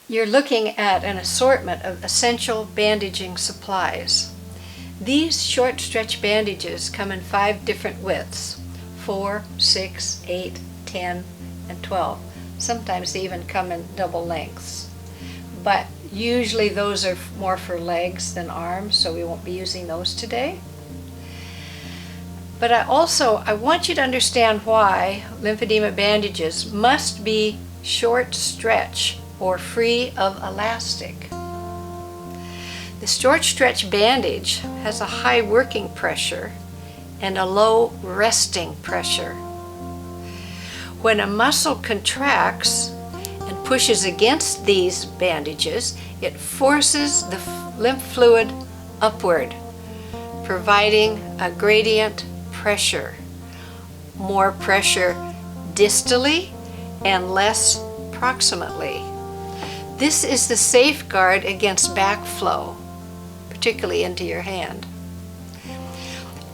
You're looking at an assortment of essential bandaging supplies. These short stretch bandages come in 5 different widths: 4, 6, 8, 10, and 12. Sometimes they even come in double lengths. But usually those are more for legs than arms, so we won't be using those today. But I want you to understand why lymphedema bandages must be short stretch or free of elastic. The short stretch bandage has a high working pressure and a low resting pressure. When a muscle contracts and pushes against these bandages, it forces the lymph fluid upward, providing a gradient pressure. More pressure distally and less proximally. This is the safeguard against backflow, particularly into your hand.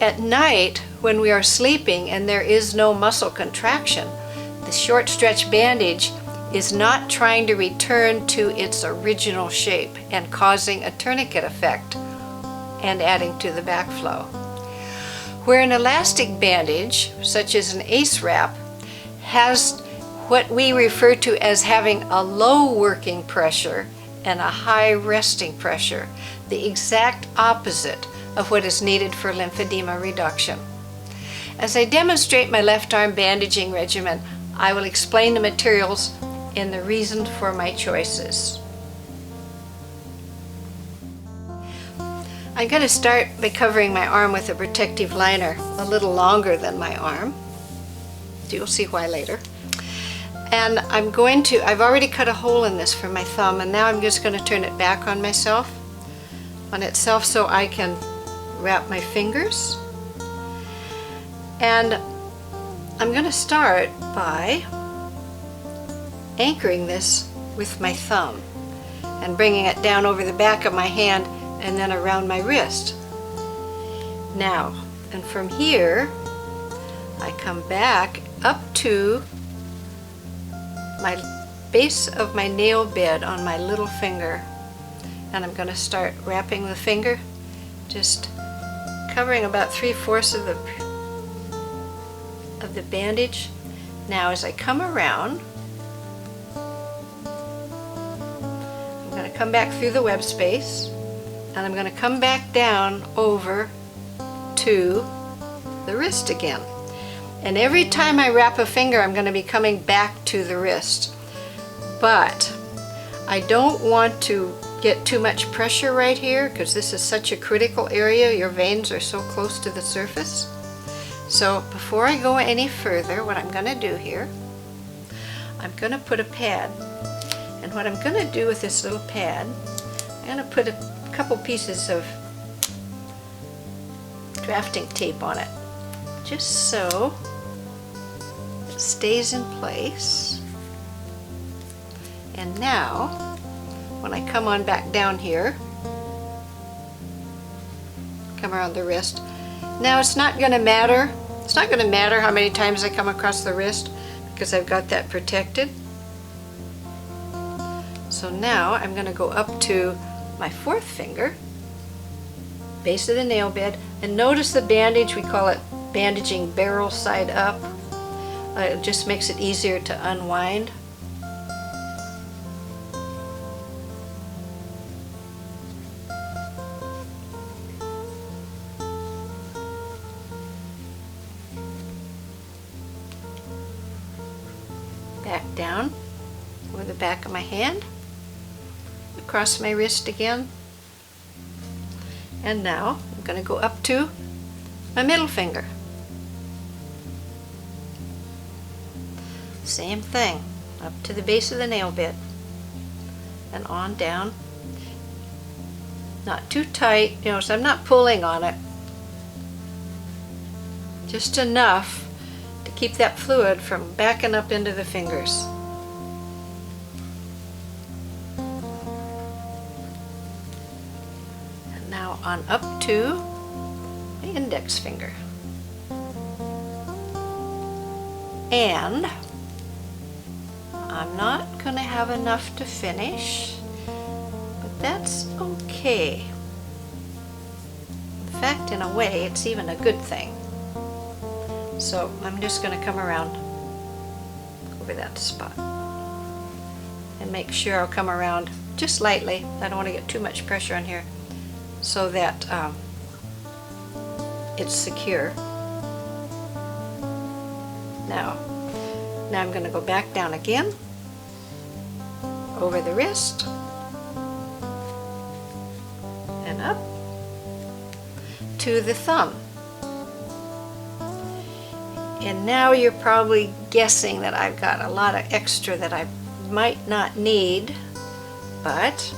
At night, when we are sleeping and there is no muscle contraction, the short stretch bandage is not trying to return to its original shape and causing a tourniquet effect and adding to the backflow. Where an elastic bandage, such as an ACE wrap, has what we refer to as having a low working pressure and a high resting pressure, the exact opposite of what is needed for lymphedema reduction. As I demonstrate my left arm bandaging regimen, I will explain the materials and the reason for my choices. I'm going to start by covering my arm with a protective liner a little longer than my arm. You'll see why later. And I've already cut a hole in this for my thumb, and now I'm just going to turn it back on itself so I can wrap my fingers. And I'm going to start by anchoring this with my thumb and bringing it down over the back of my hand and then around my wrist. Now, and from here, I come back up to my base of my nail bed on my little finger, and I'm going to start wrapping the finger, just covering about 3/4 of the bandage. Now as I come around, I'm going to come back through the web space, and I'm going to come back down over to the wrist again. And every time I wrap a finger, I'm going to be coming back to the wrist. But I don't want to get too much pressure right here because this is such a critical area. Your veins are so close to the surface. So before I go any further, what I'm going to do here, I'm going to put a pad. And what I'm going to do with this little pad, I'm going to put a couple pieces of drafting tape on it, just so it stays in place. And now, when I come on back down here, come around the wrist, now it's not going to matter how many times I come across the wrist because I've got that protected. So now I'm going to go up to my 4th finger, base of the nail bed, and notice the bandage, we call it bandaging barrel side up. It just makes it easier to unwind. Back down over the back of my hand, across my wrist again, and now I'm going to go up to my middle finger. Same thing, up to the base of the nail bed and on down. Not too tight, so I'm not pulling on it. Just enough to keep that fluid from backing up into the fingers. And now on up to my index finger. And I'm not going to have enough to finish, but that's okay. In fact, in a way, it's even a good thing. So I'm just going to come around over that spot and make sure I'll come around just lightly. I don't want to get too much pressure on here so that it's secure. Now I'm going to go back down again over the wrist and up to the thumb. And now you're probably guessing that I've got a lot of extra that I might not need, but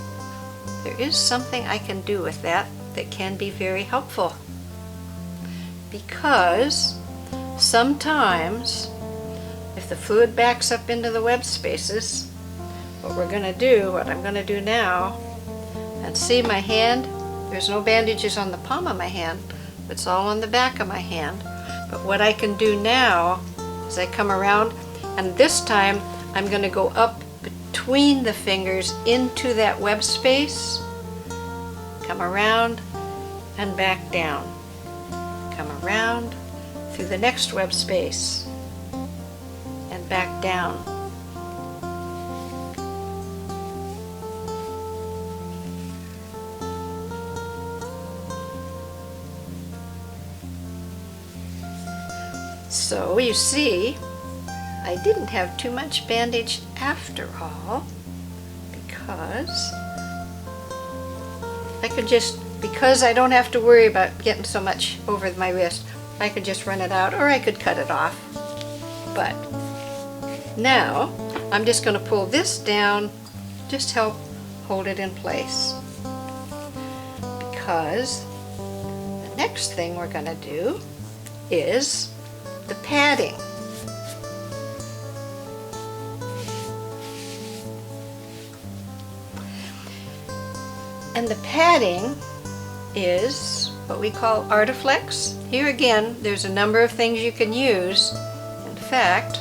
there is something I can do with that that can be very helpful. Because sometimes if the fluid backs up into the web spaces, what I'm going to do now, and see my hand, there's no bandages on the palm of my hand, it's all on the back of my hand. But what I can do now is I come around, and this time I'm going to go up between the fingers into that web space, come around and back down, come around through the next web space and back down. So you see, I didn't have too much bandage after all, because I don't have to worry about getting so much over my wrist. I could just run it out, or I could cut it off. But now I'm just going to pull this down, just help hold it in place. Because the next thing we're going to do is the padding. And the padding is what we call Artiflex. Here again, there's a number of things you can use. In fact,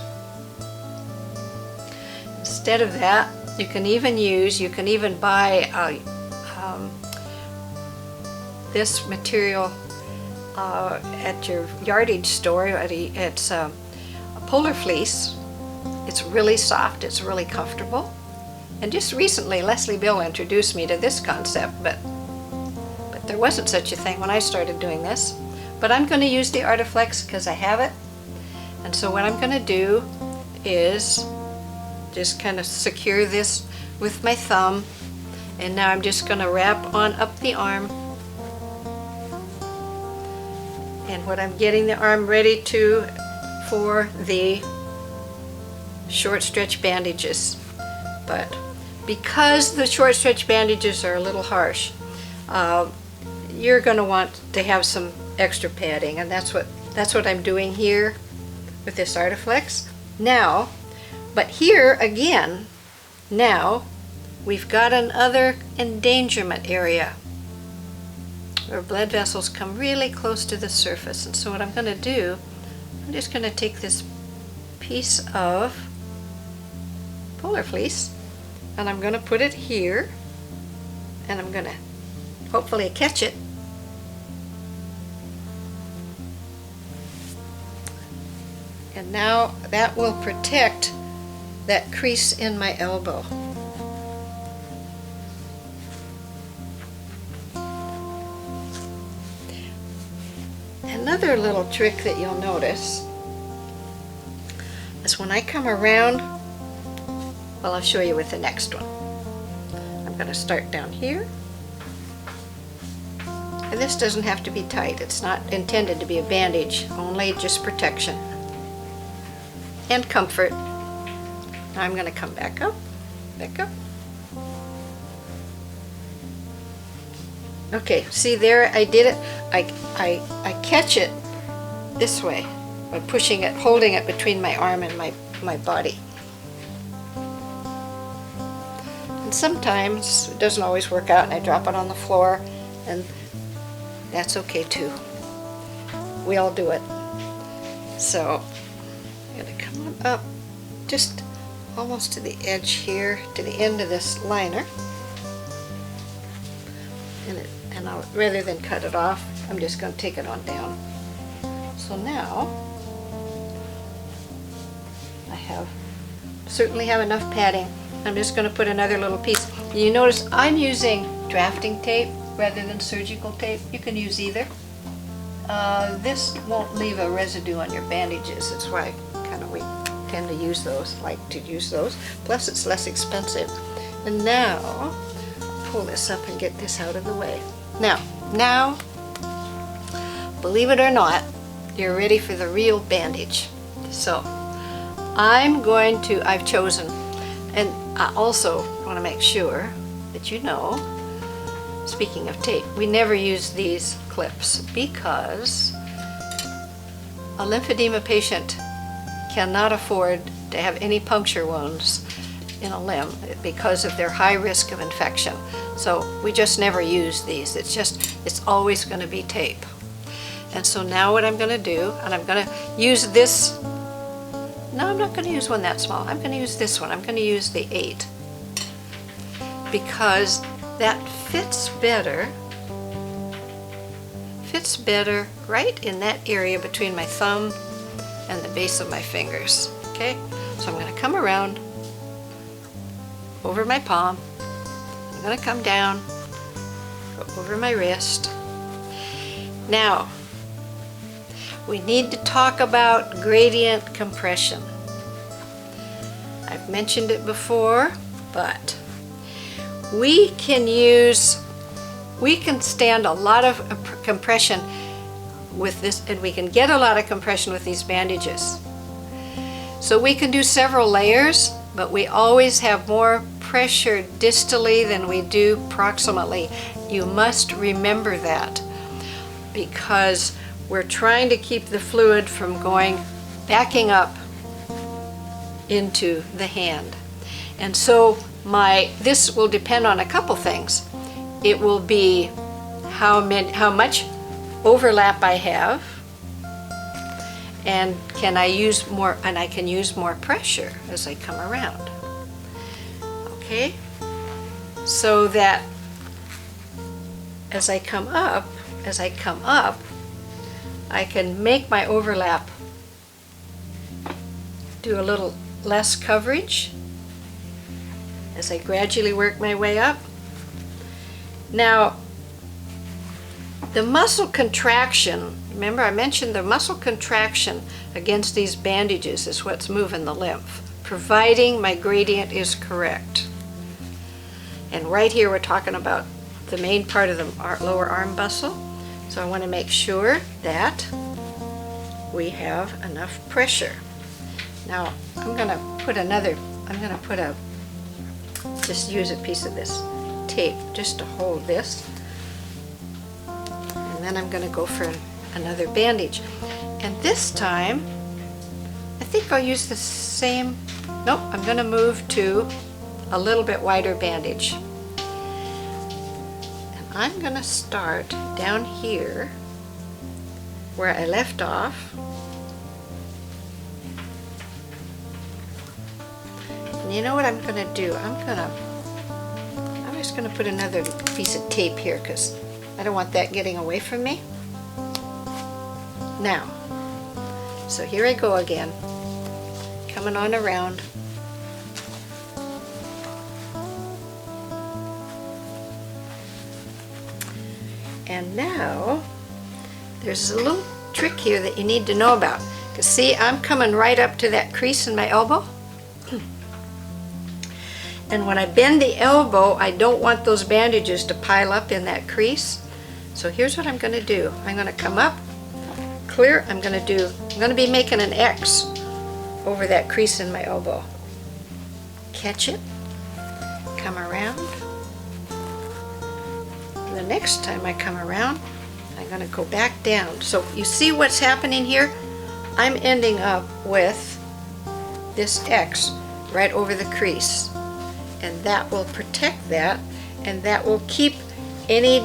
instead of that, you can even buy this material at your yardage store. It's a polar fleece. It's really soft, it's really comfortable. And just recently, Leslie Bill introduced me to this concept, but there wasn't such a thing when I started doing this. But I'm going to use the Artiflex because I have it. And so what I'm going to do is just kind of secure this with my thumb. And now I'm just going to wrap on up the arm. And what I'm getting the arm ready for the short stretch bandages. But because the short stretch bandages are a little harsh, you're going to want to have some extra padding, and that's what I'm doing here with this Artiflex. Now, but here again, now we've got another endangerment area where blood vessels come really close to the surface. And so what I'm going to do, I'm just going to take this piece of polar fleece and I'm going to put it here, and I'm going to hopefully catch it. And now that will protect that crease in my elbow. Another little trick that you'll notice is when I come around, well, I'll show you with the next one. I'm going to start down here. And this doesn't have to be tight. It's not intended to be a bandage, only just protection and comfort. Now I'm going to come back up, back up. Okay, see there, I did it. I catch it this way by pushing it, holding it between my arm and my body. And sometimes it doesn't always work out and I drop it on the floor, and that's okay too. We all do it. So I'm going to come on up, just almost to the edge here, to the end of this liner. And rather than cut it off, I'm just going to take it on down. So now I certainly have enough padding. I'm just going to put another little piece. You notice I'm using drafting tape rather than surgical tape. You can use either. This won't leave a residue on your bandages. That's why we tend to use those, like to use those. Plus it's less expensive. And now, pull this up and get this out of the way. Now, believe it or not, you're ready for the real bandage. So, I've chosen, and I also want to make sure that you know, speaking of tape, we never use these clips because a lymphedema patient cannot afford to have any puncture wounds in a limb because of their high risk of infection. So we just never use these. It's always going to be tape. And so now what I'm going to do, and I'm going to use this. No, I'm not going to use one that small. I'm going to use this one. I'm going to use the 8 because that fits better right in that area between my thumb and the base of my fingers. Okay, so I'm going to come around over my palm. I'm going to come down, go over my wrist. Now, we need to talk about gradient compression. I've mentioned it before, but we can stand a lot of compression with this, and we can get a lot of compression with these bandages. So we can do several layers, but we always have more pressure distally than we do proximally. You must remember that because we're trying to keep the fluid from backing up into the hand. And so this will depend on a couple things. It will be how much overlap I have, and can I use more, and I can use more pressure as I come around. Okay? So that as I come up, I can make my overlap do a little less coverage as I gradually work my way up. Now, the muscle contraction, remember I mentioned the muscle contraction against these bandages is what's moving the lymph, providing my gradient is correct. And right here we're talking about the main part of the lower arm muscle. So I want to make sure that we have enough pressure. Now I'm going to just use a piece of this tape just to hold this. And then I'm going to go for another bandage. And this time, I think I'll use the same, nope, I'm going to move to a little bit wider bandage. And I'm going to start down here where I left off. And you know what I'm going to do? I'm just going to put another piece of tape here because I don't want that getting away from me. Now, so here I go again, coming on around. And now, there's a little trick here that you need to know about. Because see, I'm coming right up to that crease in my elbow. And when I bend the elbow, I don't want those bandages to pile up in that crease. So here's what I'm going to do. I'm going to come up, clear. I'm going to be making an X over that crease in my elbow. Catch it, come around. And the next time I come around, I'm going to go back down. So you see what's happening here? I'm ending up with this X right over the crease. And that will protect that, and that will keep any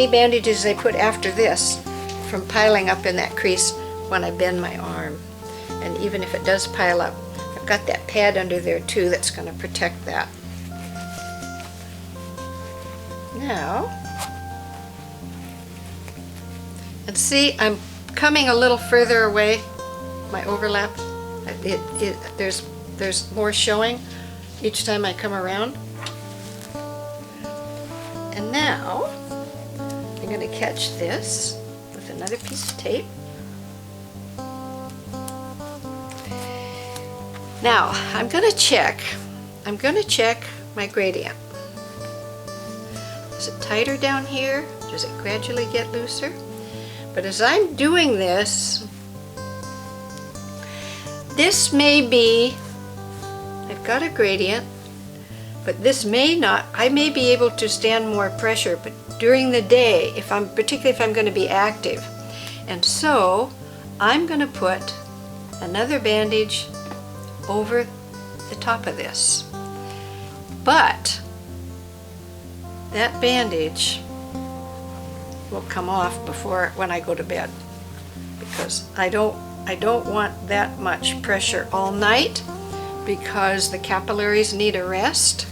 bandages I put after this from piling up in that crease when I bend my arm. And even if it does pile up, I've got that pad under there too that's going to protect that. Now, and see, I'm coming a little further away, my overlap. There's more showing each time I come around. And now, I'm going to catch this with another piece of tape. Now, I'm going to check my gradient. Is it tighter down here? Does it gradually get looser? But as I'm doing this, this may be, I've got a gradient, but this may not, I may be able to stand more pressure, but during the day, particularly if I'm going to be active. And so, I'm going to put another bandage over the top of this. But that bandage will come off when I go to bed, because I don't want that much pressure all night, because the capillaries need a rest.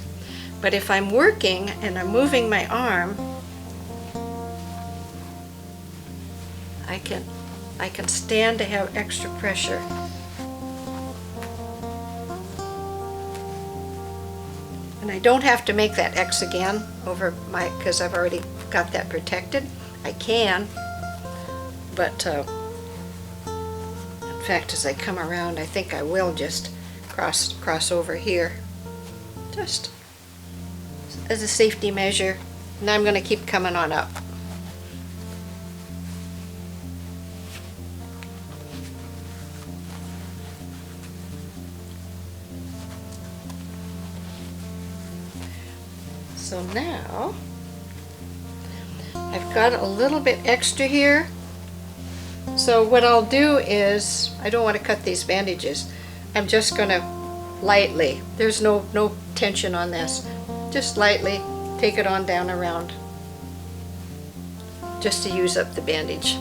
But if I'm working and I'm moving my arm, I can stand to have extra pressure. And I don't have to make that X again over because I've already got that protected. I can, but in fact, as I come around, I think I will just cross over here, just as a safety measure. Now I'm going to keep coming on up. So now, I've got a little bit extra here. So what I'll do is, I don't want to cut these bandages. I'm just going to lightly, there's no tension on this, just lightly take it on down around, just to use up the bandage.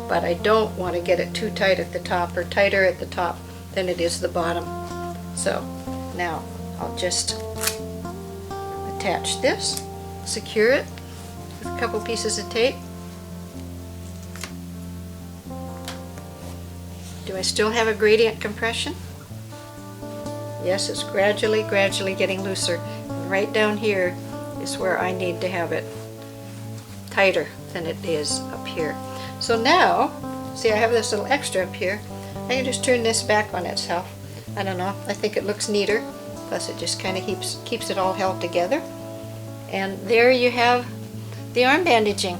But I don't want to get it too tight at the top, or tighter at the top than it is the bottom. So now I'll just attach this, secure it with a couple pieces of tape. Do I still have a gradient compression? Yes, it's gradually getting looser. And right down here is where I need to have it tighter than it is up here. So now, see, I have this little extra up here. I can just turn this back on itself. I don't know, I think it looks neater. Plus it just kind of keeps it all held together. And there you have the arm bandaging.